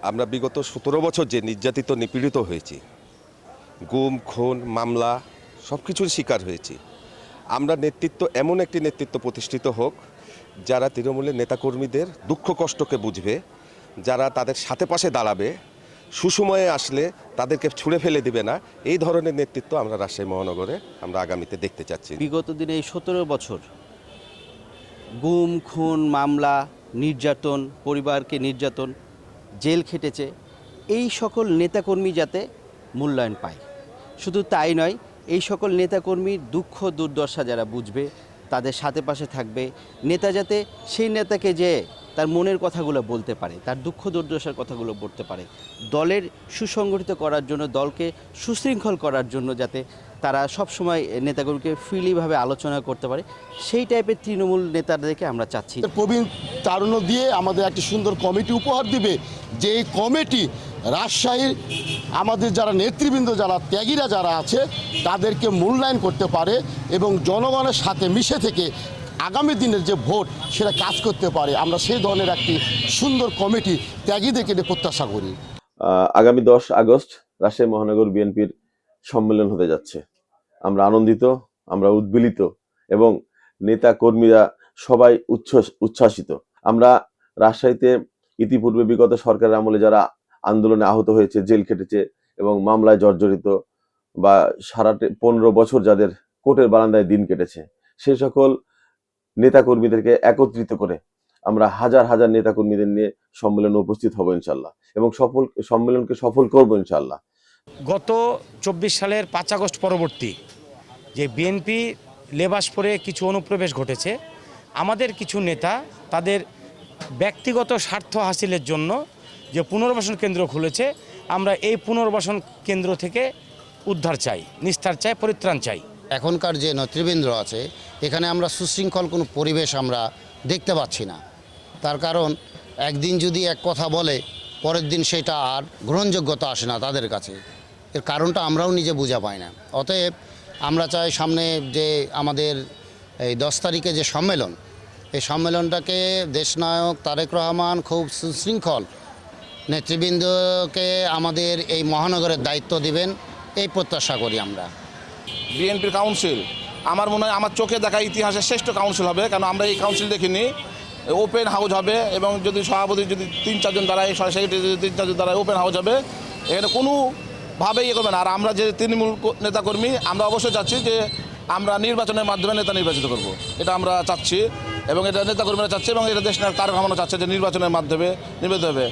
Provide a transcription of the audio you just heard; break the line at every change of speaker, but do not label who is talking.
আমরা বিগত ১৭ বছর যে নির্যাতিত নিপীড়িত হয়েছি, গুম খুন মামলা সব কিছুর শিকার হয়েছি। আমরা নেতৃত্ব এমন একটি নেতৃত্ব প্রতিষ্ঠিত হোক যারা তৃণমূলের নেতাকর্মীদের দুঃখ কষ্টকে বুঝবে, যারা তাদের সাথে পাশে দাঁড়াবে, সুসময়ে আসলে তাদেরকে ছুঁড়ে ফেলে দিবে না। এই ধরনের নেতৃত্ব আমরা রাজশাহী মহানগরে আমরা আগামীতে দেখতে চাচ্ছি।
বিগত দিনে এই ১৭ বছর গুম খুন মামলা নির্যাতন, পরিবারকে নির্যাতন, জেল খেটেছে, এই সকল নেতাকর্মী যাতে মূল্যায়ন পায়। শুধু তাই নয়, এই সকল নেতাকর্মীর দুঃখ দুর্দশা যারা বুঝবে, তাদের সাথে পাশে থাকবে। নেতা যাতে সেই নেতাকে যে তার মনের কথাগুলো বলতে পারে, তার দুঃখ দুর্দশার কথাগুলো বলতে পারে, দলের সুসংগঠিত করার জন্য, দলকে সুশৃঙ্খল করার জন্য যাতে তারা সবসময় নেতাকর্মীকে ফ্রিলিভাবে আলোচনা করতে পারে, সেই টাইপের তৃণমূল নেতাদেরকে আমরা চাচ্ছি।
প্রবীণ তারুণ্য দিয়ে আমাদের একটি সুন্দর কমিটি উপহার দিবে, যে এই কমিটি রাজশাহীর আমাদের যারা নেতৃবৃন্দ, যারা ত্যাগীরা যারা আছে, তাদেরকে মূল্যায়ন করতে পারে এবং জনগণের সাথে মিশে থেকে আগামী দিনের যে ভোট সেটা কাজ করতে পারে। আমরা সেই ধরনের একটি সুন্দর কমিটি ত্যাগীদেরকে প্রত্যাশা করি।
আগামী ১০ আগস্ট রাজশাহী মহানগর বিএনপির সম্মেলন হতে যাচ্ছে। আমরা আনন্দিত, আমরা উদ্বেলিত এবং নেতা কর্মীরা সবাই উচ্ছ্বাসিত। আমরা রাজশাহীতে ইতিপূর্বে বিগত সরকারের আমলে যারা আন্দোলনে আহত হয়েছে, জেল খেটেছে এবং মামলায় জর্জরিত বা 15 বছর যাদের কোর্টের বারান্দায় দিন কেটেছে, সেই সকল নেতাকর্মীদেরকে একত্রিত করে আমরা হাজার হাজার নেতাকর্মীদের নিয়ে সম্মেলনে উপস্থিত হব ইনশাল্লাহ এবং সম্মেলনকে সফল করব ইনশাল্লাহ।
গত ২৪ সালের ৫ আগস্ট পরবর্তী যে বিএনপি লেবাস পরে কিছু অনুপ্রবেশ ঘটেছে, আমাদের কিছু নেতা তাদের ব্যক্তিগত স্বার্থ হাসিলের জন্য যে পুনর্বাসন কেন্দ্র খুলেছে, আমরা এই পুনর্বাসন কেন্দ্র থেকে উদ্ধার চাই, নিস্তার চাই, পরিত্রাণ চাই।
এখনকার যে নেতৃবৃন্দ আছে, এখানে আমরা সুশৃঙ্খল কোনো পরিবেশ আমরা দেখতে পাচ্ছি না। তার কারণ একদিন যদি এক কথা বলে, পরের দিন সেটা আর গ্রহণযোগ্যতা আসে না তাদের কাছে। এর কারণটা আমরাও নিজে বুঝা পাই না। অতএব আমরা চাই সামনে যে আমাদের এই 10 তারিখে যে সম্মেলন, এই সম্মেলনটাকে দেশনায়ক তারেক রহমান খুব সুশৃঙ্খল নেতৃবৃন্দকে আমাদের এই মহানগরের দায়িত্ব দিবেন, এই প্রত্যাশা করি আমরা।
বিএনপির কাউন্সিল আমার মনে হয় আমার চোখে দেখা ইতিহাসের শ্রেষ্ঠ কাউন্সিল হবে, কারণ আমরা এই কাউন্সিল দেখিনি। ওপেন হাউস হবে এবং যদি সভাপতি যদি ৩-৪ জন দাঁড়ায়, সেক্রেটারি যদি 3-4 জন দাঁড়ায়, ওপেন হাউস হবে। এখানে কোনোভাবেই করবে না। আর আমরা যে তৃণমূল নেতাকর্মী, আমরা অবশ্যই চাচ্ছি যে আমরা নির্বাচনের মাধ্যমে নেতা নির্বাচিত করব। এটা আমরা চাচ্ছি এবং এটা নেতাকর্মীরা চাচ্ছে এবং এটা দেশ তারেক রহমানও চাচ্ছে যে নির্বাচনের মাধ্যমে নির্বাচিত হবে।